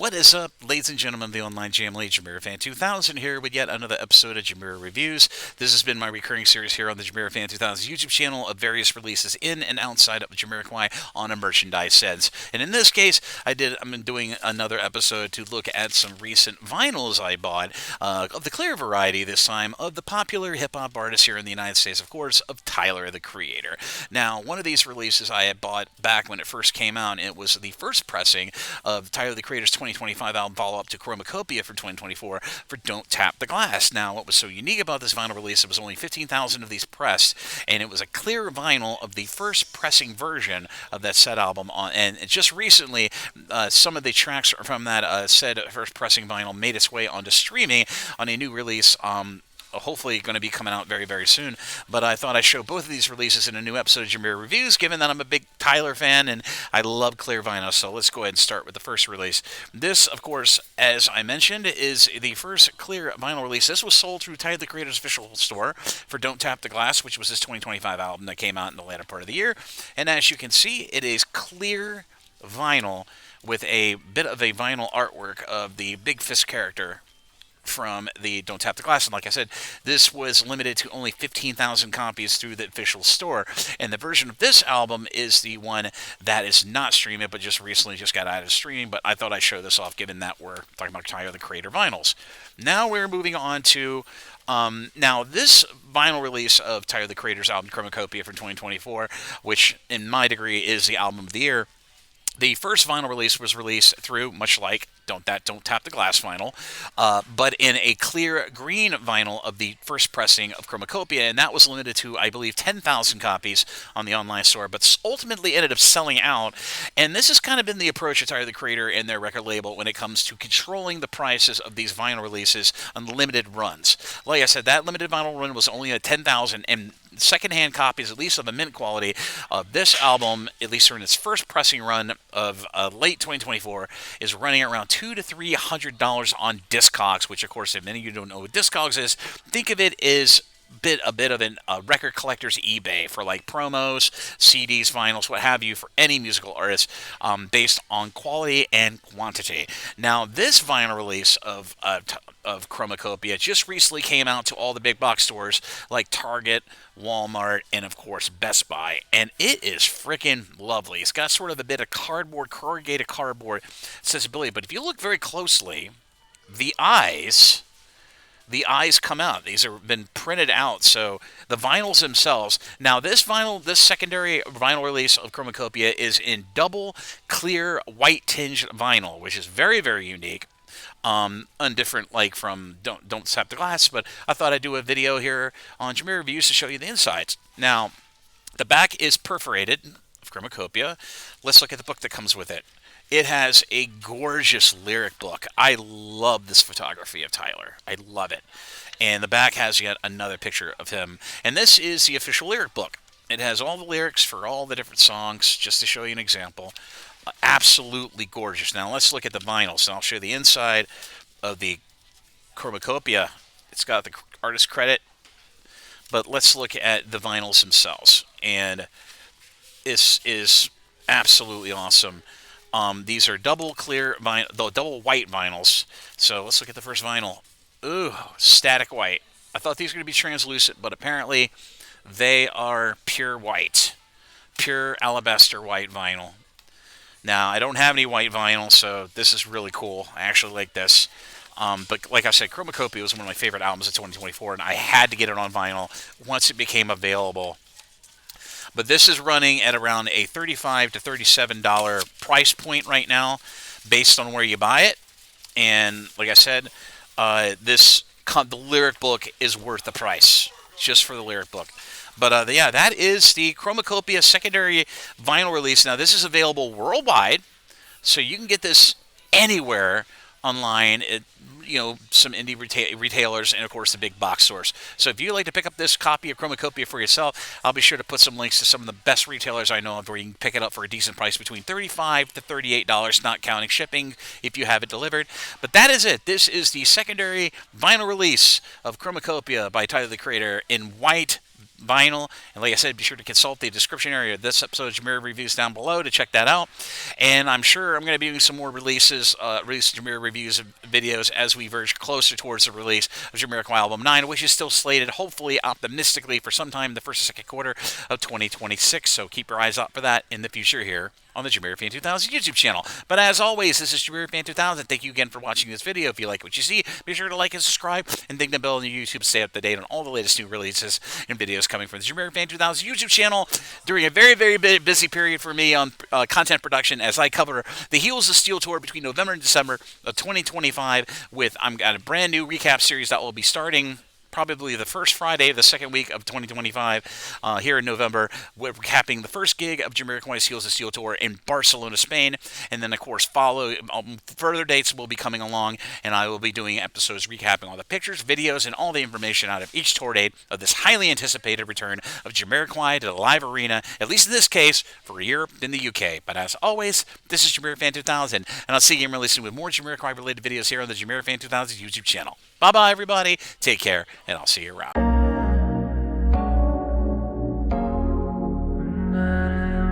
What is up, ladies and gentlemen of the online jam lead, Fan 2000 here with yet another episode of Jamiro Reviews. This has been my recurring series here on the Fan 2000 YouTube channel of various releases in and outside of Jamiroquai on a merchandise sense. And in this case, I'm doing another episode to look at some recent vinyls I bought of the clear variety this time of the popular hip-hop artist here in the United States, of course, of Tyler, the Creator. Now, one of these releases I had bought back when it first came out, and it was the first pressing of Tyler, the Creator's 2025 album follow-up to Chromakopia for 2024 for Don't Tap the Glass. Now, what was so unique about this vinyl release, it was only 15,000 of these pressed, and it was a clear vinyl of the first pressing version of that said album. And just recently, some of the tracks from that said first pressing vinyl made its way onto streaming on a new release, hopefully going to be coming out very, very soon. But I thought I'd show both of these releases in a new episode of Jamiro Reviews, given that I'm a big Tyler fan and I love clear vinyl. So let's go ahead and start with the first release. This, of course, as I mentioned, is the first clear vinyl release. This was sold through Tyler, the Creator's official store for Don't Tap the Glass, which was his 2025 album that came out in the latter part of the year. And as you can see, it is clear vinyl with a bit of a vinyl artwork of the Big Fist character from the Don't Tap the Glass. And like I said, this was limited to only 15,000 copies through the official store. And the version of this album is the one that is not streaming, but just recently just got out of streaming. But I thought I'd show this off, given that we're talking about Tyler, the Creator vinyls. Now we're moving on to now this vinyl release of Tyler, the Creator's album Chromakopia from 2024, which in my degree is the album of the year. The first vinyl release was released through, much like Don't Tap the Glass vinyl, but in a clear green vinyl of the first pressing of Chromakopia, and that was limited to, I believe, 10,000 copies on the online store, but ultimately ended up selling out. And this has kind of been the approach of Tyler, the Creator and their record label when it comes to controlling the prices of these vinyl releases on limited runs. Like I said, that limited vinyl run was only at 10,000, and secondhand copies, at least of the mint quality, of this album, at least in its first pressing run of late 2024, is running around $200 to $300 on Discogs, which, of course, if many of you don't know what Discogs is, think of it as a bit of a record collector's eBay for like promos, CDs, vinyls, what have you, for any musical artist, based on quality and quantity. Now, this vinyl release of Chromakopia just recently came out to all the big box stores like Target, Walmart, and of course Best Buy, and it is freaking lovely. It's got sort of a bit of corrugated cardboard accessibility, but if you look very closely, the eyes come out. These have been printed out, so the vinyls themselves. Now, this secondary vinyl release of Chromakopia is in double clear white tinged vinyl, which is very, very unique. Undifferent, like from Don't Tap the Glass, but I thought I'd do a video here on Jamiro Reviews to show you the insides. Now, the back is perforated of Chromakopia. Let's look at the book that comes with it. It has a gorgeous lyric book. I love this photography of Tyler. I love it. And the back has yet another picture of him. And this is the official lyric book. It has all the lyrics for all the different songs, just to show you an example. Absolutely gorgeous. Now let's look at the vinyls, and I'll show you the inside of the Chromakopia. It's got the artist credit, but let's look at the vinyls themselves. And this is absolutely awesome. These are double double white vinyls. So let's look at the first vinyl. Ooh, static white. I thought these were going to be translucent, but apparently they are pure white. Pure alabaster white vinyl. Now, I don't have any white vinyl, so this is really cool. I actually like this. But like I said, Chromakopia was one of my favorite albums of 2024, and I had to get it on vinyl once it became available. But this is running at around a $35 to $37 price point right now, based on where you buy it. And like I said, the lyric book is worth the price, just for the lyric book. But yeah, that is the Chromakopia secondary vinyl release. Now, this is available worldwide, so you can get this anywhere online. Some indie retailers, and of course the big box stores. So if you'd like to pick up this copy of Chromakopia for yourself, I'll be sure to put some links to some of the best retailers I know of where you can pick it up for a decent price, between $35 to $38, not counting shipping if you have it delivered. But that is it. This is the secondary vinyl release of Chromakopia by Tyler, the Creator, in white vinyl. And like I said, be sure to consult the description area of this episode of Jamiro Reviews down below to check that out. And I'm sure I'm going to be doing some more release Jamiro Reviews videos as we verge closer towards the release of Jamiroquai Album 9, which is still slated, hopefully, optimistically, for sometime in the first or second quarter of 2026. So keep your eyes out for that in the future here on the Jamiro 2000 YouTube channel. But as always, this is Jamiro 2000. Thank you again for watching this video. If you like what you see, be sure to like and subscribe, and ding the bell on your YouTube to stay up to date on all the latest new releases and videos coming from the Jamiro 2000 YouTube channel during a very, very busy period for me on content production as I cover the Heels of Steel tour between November and December of 2025 with I've got a brand new recap series that will be starting probably the first Friday of the second week of 2025 here in November. We're recapping the first gig of Jamiroquai's Heels of Steel tour in Barcelona, Spain. And then, of course, further dates will be coming along, and I will be doing episodes recapping all the pictures, videos, and all the information out of each tour date of this highly anticipated return of Jamiroquai to the live arena, at least in this case, for Europe and the UK. But as always, this is Jamiro Fan 2000, and I'll see you really soon with more Jamiroquai-related videos here on the Jamiro Fan 2000 YouTube channel. Bye-bye, everybody. Take care, and I'll see you around.